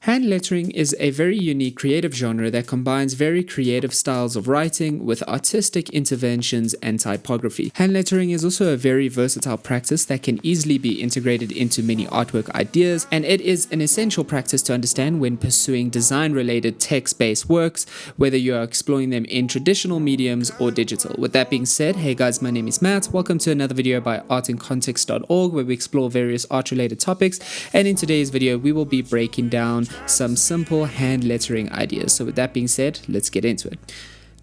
Hand lettering is a very unique creative genre that combines very creative styles of writing with artistic interventions and typography. Hand lettering is also a very versatile practice that can easily be integrated into many artwork ideas, and it is an essential practice to understand when pursuing design-related text-based works, whether you are exploring them in traditional mediums or digital. With that being said, hey guys, my name is Matt. Welcome to another video by artincontext.org, where we explore various art-related topics, and in today's video we will be breaking down some simple hand lettering ideas. So with that being said, let's get into it.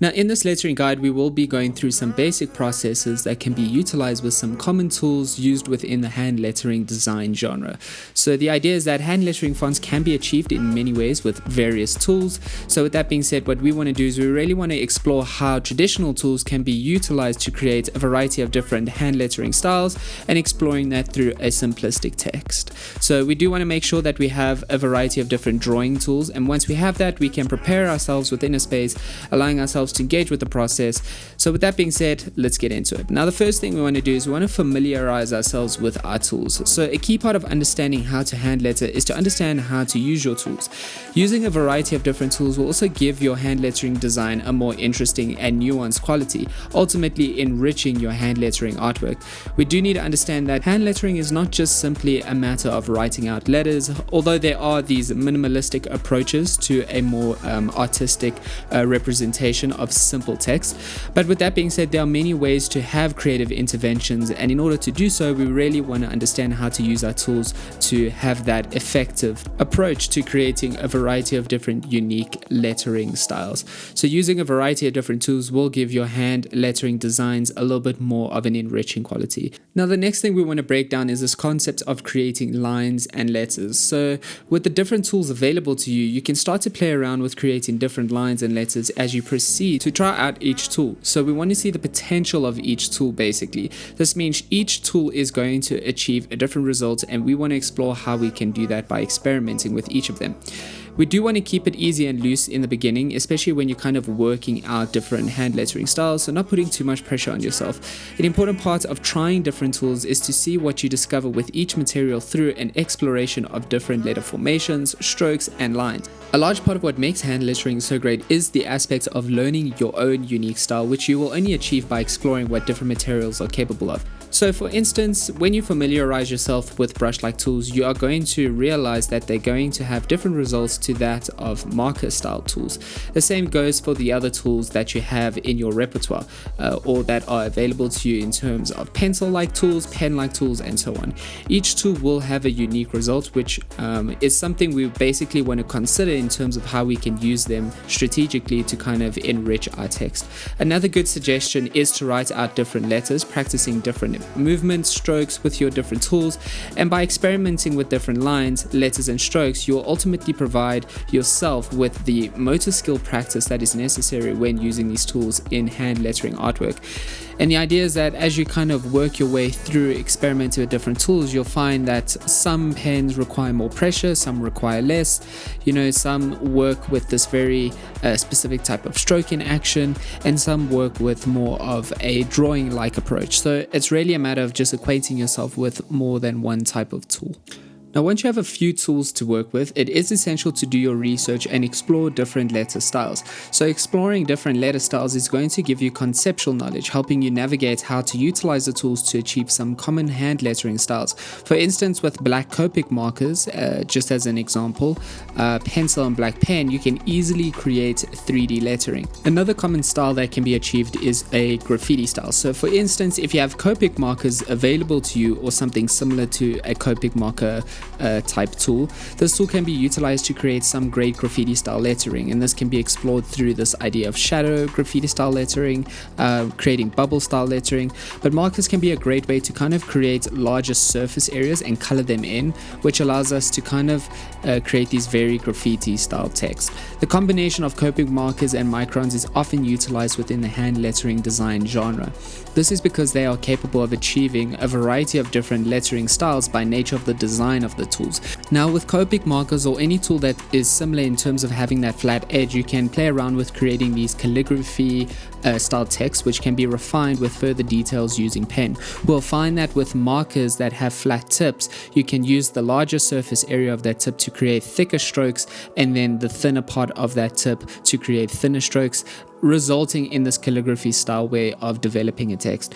Now, in this lettering guide, we will be going through some basic processes that can be utilized with some common tools used within the hand lettering design genre. So the idea is that hand lettering fonts can be achieved in many ways with various tools. So with that being said, what we want to do is we really want to explore how traditional tools can be utilized to create a variety of different hand lettering styles and exploring that through a simplistic text. So we do want to make sure that we have a variety of different drawing tools, and once we have that, we can prepare ourselves within a space, allowing ourselves to engage with the process. So with that being said, let's get into it. Now, the first thing we want to do is we want to familiarize ourselves with our tools. So a key part of understanding how to hand letter is to understand how to use your tools. Using a variety of different tools will also give your hand lettering design a more interesting and nuanced quality, ultimately enriching your hand lettering artwork. We do need to understand that hand lettering is not just simply a matter of writing out letters, although there are these minimalistic approaches to a more artistic representation of simple text. But with that being said, there are many ways to have creative interventions, and in order to do so, we really want to understand how to use our tools to have that effective approach to creating a variety of different unique lettering styles. So using a variety of different tools will give your hand lettering designs a little bit more of an enriching quality. Now, the next thing we want to break down is this concept of creating lines and letters. So with the different tools available to you, you can start to play around with creating different lines and letters as you proceed to try out each tool. So we want to see the potential of each tool basically. This means each tool is going to achieve a different result, and we want to explore how we can do that by experimenting with each of them. We do want to keep it easy and loose in the beginning, especially when you're kind of working out different hand lettering styles, so not putting too much pressure on yourself. An important part of trying different tools is to see what you discover with each material through an exploration of different letter formations, strokes, and lines. A large part of what makes hand lettering so great is the aspect of learning your own unique style, which you will only achieve by exploring what different materials are capable of. So for instance, when you familiarize yourself with brush-like tools, you are going to realize that they're going to have different results to that of marker style tools. The same goes for the other tools that you have in your repertoire or that are available to you in terms of pencil-like tools, pen-like tools, and so on. Each tool will have a unique result, which is something we basically want to consider in terms of how we can use them strategically to kind of enrich our text. Another good suggestion is to write out different letters, practicing different movements, strokes with your different tools, and by experimenting with different lines, letters, and strokes, you'll ultimately provide yourself with the motor skill practice that is necessary when using these tools in hand lettering artwork. And the idea is that as you kind of work your way through experimenting with different tools, you'll find that some pens require more pressure, some require less, some work with this very specific type of stroking action, and some work with more of a drawing-like approach. So it's really a matter of just acquainting yourself with more than one type of tool. Now, once you have a few tools to work with, it is essential to do your research and explore different letter styles. So exploring different letter styles is going to give you conceptual knowledge, helping you navigate how to utilize the tools to achieve some common hand lettering styles. For instance, with black Copic markers, just as an example, pencil and black pen, you can easily create 3D lettering. Another common style that can be achieved is a graffiti style. So for instance, if you have Copic markers available to you or something similar to a Copic marker type tool, this tool can be utilized to create some great graffiti style lettering, and this can be explored through this idea of shadow graffiti style lettering, creating bubble style lettering. But markers can be a great way to kind of create larger surface areas and color them in, which allows us to kind of create these very graffiti style text. The combination of Copic markers and microns is often utilized within the hand lettering design genre. This is because they are capable of achieving a variety of different lettering styles by nature of the design of the tools. Now with Copic markers or any tool that is similar in terms of having that flat edge, you can play around with creating these calligraphy style text, which can be refined with further details using pen. We'll find that with markers that have flat tips, you can use the larger surface area of that tip to create thicker strokes, and then the thinner part of that tip to create thinner strokes, resulting in this calligraphy style way of developing a text.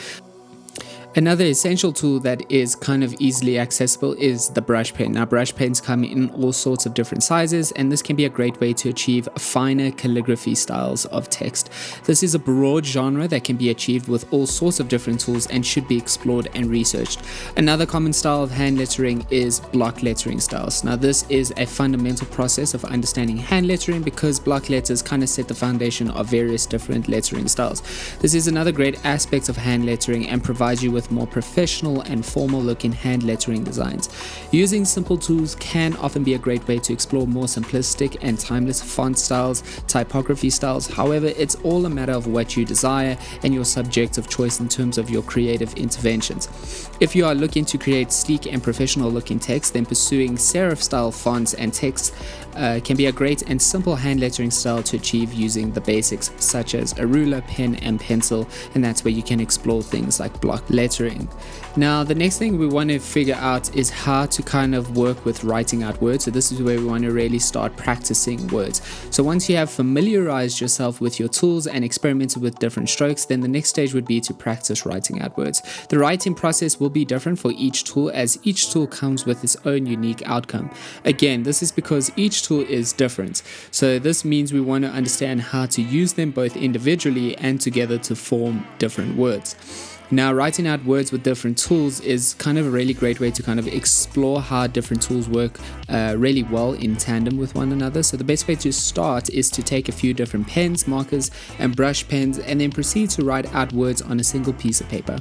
Another essential tool that is kind of easily accessible is the brush pen. Now, brush pens come in all sorts of different sizes, and this can be a great way to achieve finer calligraphy styles of text. This is a broad genre that can be achieved with all sorts of different tools and should be explored and researched. Another common style of hand lettering is block lettering styles. Now, this is a fundamental process of understanding hand lettering because block letters kind of set the foundation of various different lettering styles. This is another great aspect of hand lettering and provides you with more professional and formal looking hand lettering designs. Using simple tools can often be a great way to explore more simplistic and timeless font styles, typography styles. However, it's all a matter of what you desire and your subjective choice in terms of your creative interventions. If you are looking to create sleek and professional looking text, then pursuing serif style fonts and text can be a great and simple hand lettering style to achieve using the basics such as a ruler, pen and pencil, and that's where you can explore things like block lettering. Now, the next thing we want to figure out is how to kind of work with writing out words. So this is where we want to really start practicing words. So once you have familiarized yourself with your tools and experimented with different strokes, then the next stage would be to practice writing out words. The writing process will be different for each tool, as each tool comes with its own unique outcome. Again, this is because each tool is different. So this means we want to understand how to use them both individually and together to form different words. Now, writing out words with different tools is kind of a really great way to kind of explore how different tools work really well in tandem with one another. So the best way to start is to take a few different pens, markers and brush pens, and then proceed to write out words on a single piece of paper.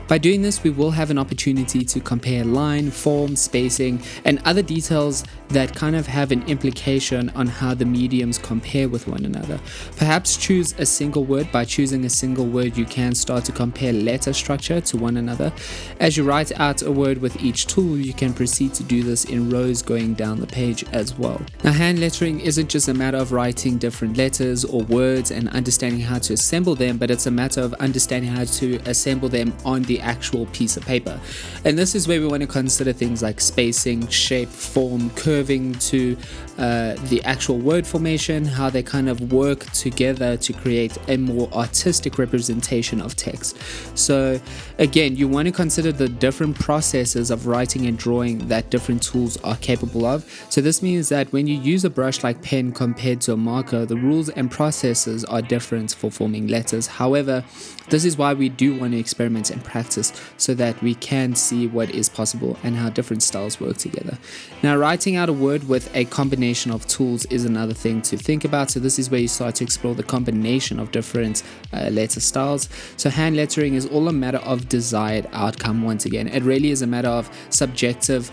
By doing this, we will have an opportunity to compare line, form, spacing, and other details that kind of have an implication on how the mediums compare with one another. Perhaps choose a single word. By choosing a single word, you can start to compare letter structure to one another. As you write out a word with each tool, you can proceed to do this in rows going down the page as well. Now, hand lettering isn't just a matter of writing different letters or words and understanding how to assemble them, but it's a matter of understanding how to assemble them on the actual piece of paper. And this is where we want to consider things like spacing, shape, form, curving to the actual word formation, how they kind of work together to create a more artistic representation of text. So again, you want to consider the different processes of writing and drawing that different tools are capable of. So this means that when you use a brush like pen compared to a marker, the rules and processes are different for forming letters. However, this is why we do want to experiment and practice so that we can see what is possible and how different styles work together. Now, writing out a word with a combination of tools is another thing to think about. So this is where you start to explore the combination of different letter styles. So hand lettering is all a matter of desired outcome. Once again, it really is a matter of subjective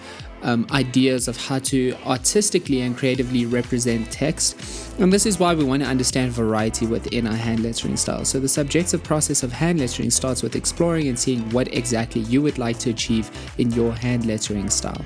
ideas of how to artistically and creatively represent text. And this is why we want to understand variety within our hand lettering style. So the subjective process of hand lettering starts with exploring and seeing what exactly you would like to achieve in your hand lettering style.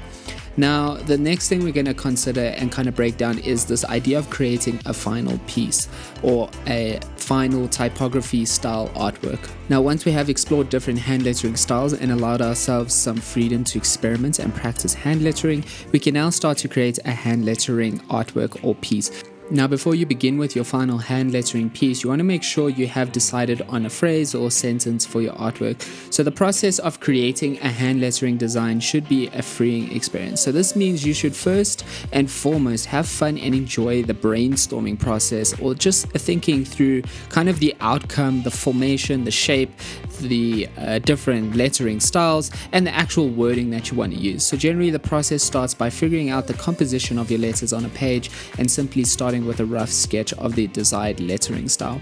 Now, the next thing we're going to consider and kind of break down is this idea of creating a final piece or a final typography style artwork. Now, once we have explored different hand lettering styles and allowed ourselves some freedom to experiment and practice hand lettering, we can now start to create a hand lettering artwork or piece. Now, before you begin with your final hand lettering piece, you want to make sure you have decided on a phrase or sentence for your artwork. So the process of creating a hand lettering design should be a freeing experience. So this means you should first and foremost have fun and enjoy the brainstorming process, or just thinking through kind of the outcome, the formation, the shape, the different lettering styles, and the actual wording that you want to use. So generally the process starts by figuring out the composition of your letters on a page and simply starting starting with a rough sketch of the desired lettering style.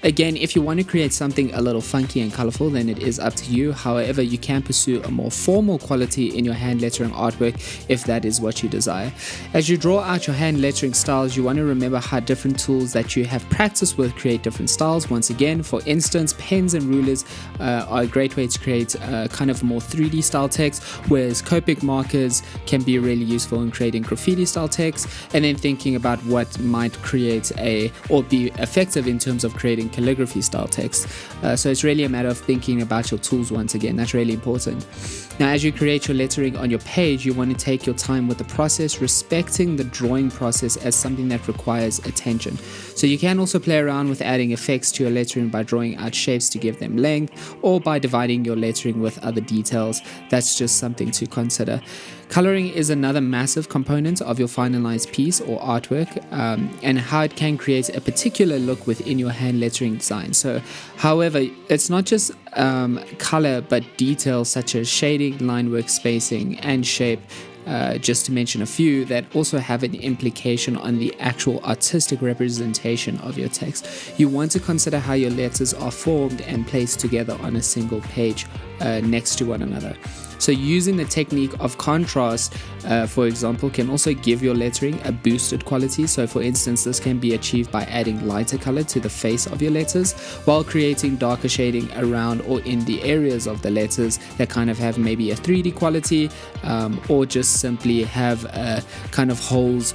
Again, if you want to create something a little funky and colorful, then it is up to you. However, you can pursue a more formal quality in your hand lettering artwork if that is what you desire. As you draw out your hand lettering styles, you want to remember how different tools that you have practiced with create different styles. Once again, for instance, pens and rulers are a great way to create kind of more 3D style text, whereas Copic markers can be really useful in creating graffiti style text, and then thinking about what might create or be effective in terms of creating calligraphy style text. So it's really a matter of thinking about your tools. Once again, that's really important. Now, as you create your lettering on your page, you want to take your time with the process, respecting the drawing process as something that requires attention. So you can also play around with adding effects to your lettering by drawing out shapes to give them length, or by dividing your lettering with other details. That's just something to consider. Coloring is another massive component of your finalized piece or artwork, and how it can create a particular look within your hand lettering design. So, however, it's not just color, but details such as shading, line work, spacing, and shape, just to mention a few, that also have an implication on the actual artistic representation of your text. You want to consider how your letters are formed and placed together on a single page next to one another. So using the technique of contrast, for example, can also give your lettering a boosted quality. So for instance, this can be achieved by adding lighter color to the face of your letters while creating darker shading around or in the areas of the letters that kind of have maybe a 3D quality, or just simply have kind of holes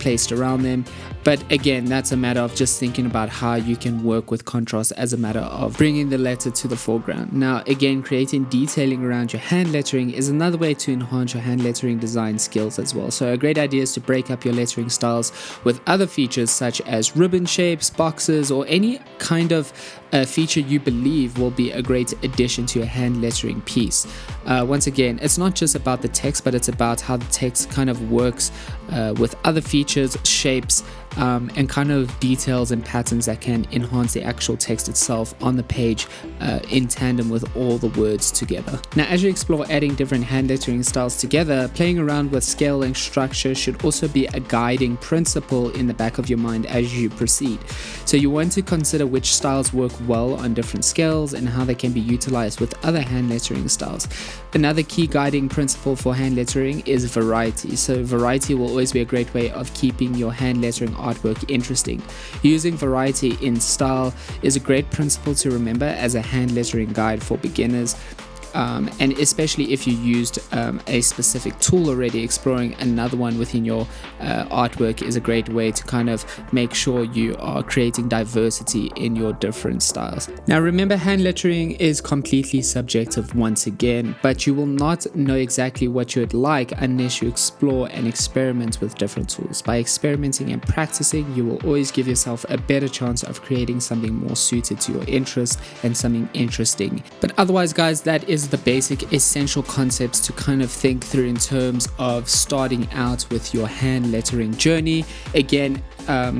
placed around them. But again, that's a matter of just thinking about how you can work with contrast as a matter of bringing the letter to the foreground. Now, again, creating detailing around your hand lettering is another way to enhance your hand lettering design skills as well. So a great idea is to break up your lettering styles with other features such as ribbon shapes, boxes, or any kind of feature you believe will be a great addition to your hand lettering piece. Once again, it's not just about the text, but it's about how the text kind of works with other features, shapes, and kind of details and patterns that can enhance the actual text itself on the page in tandem with all the words together. Now, as you explore adding different hand lettering styles together, playing around with scale and structure should also be a guiding principle in the back of your mind as you proceed. So you want to consider which styles work well on different scales and how they can be utilized with other hand lettering styles. Another key guiding principle for hand lettering is variety. So variety will always be a great way of keeping your hand lettering artwork interesting. Using variety in style is a great principle to remember as a hand lettering guide for beginners. And especially if you used a specific tool already, exploring another one within your artwork is a great way to kind of make sure you are creating diversity in your different styles. Now remember, hand lettering is completely subjective once again, but you will not know exactly what you'd like unless you explore and experiment with different tools. By experimenting and practicing, you will always give yourself a better chance of creating something more suited to your interest and something interesting. But otherwise, guys, that is the basic essential concepts to kind of think through in terms of starting out with your hand lettering journey. Again,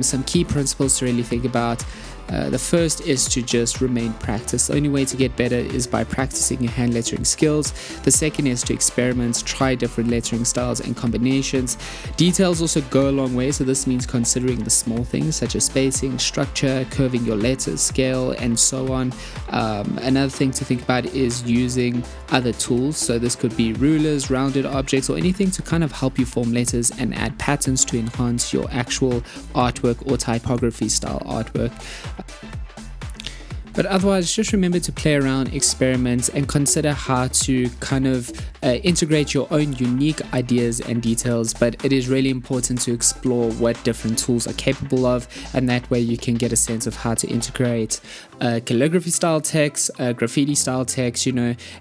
some key principles to really think about. The first is to just remain practiced. The only way to get better is by practicing your hand lettering skills. The second is to experiment, try different lettering styles and combinations. Details also go a long way, so this means considering the small things such as spacing, structure, curving your letters, scale, and so on. Another thing to think about is using other tools. So this could be rulers, rounded objects, or anything to kind of help you form letters and add patterns to enhance your actual artwork or typography style artwork. But otherwise, just remember to play around, experiment, and consider how to kind of integrate your own unique ideas and details. But it is really important to explore what different tools are capable of, and that way you can get a sense of how to integrate calligraphy style text, graffiti style text,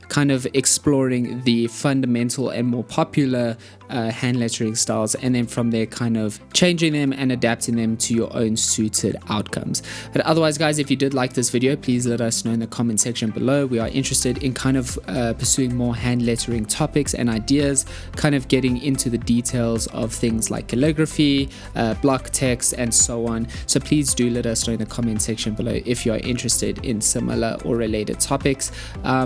kind of exploring the fundamental and more popular hand lettering styles, and then from there kind of changing them and adapting them to your own suited outcomes. But otherwise, guys, if you did like this video, please let us know in the comment section below. We are interested in kind of pursuing more hand lettering topics and ideas, kind of getting into the details of things like calligraphy, block text, and so on. So please do let us know in the comment section below if you are interested in similar or related topics.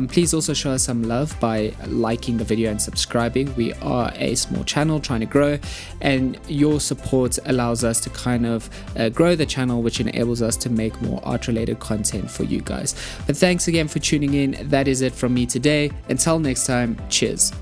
Please also show us some love by liking the video and subscribing. We are a small channel trying to grow, and your support allows us to kind of grow the channel, which enables us to make more art related content for you guys. But thanks again for tuning in. That is it from me today. Until next time, cheers.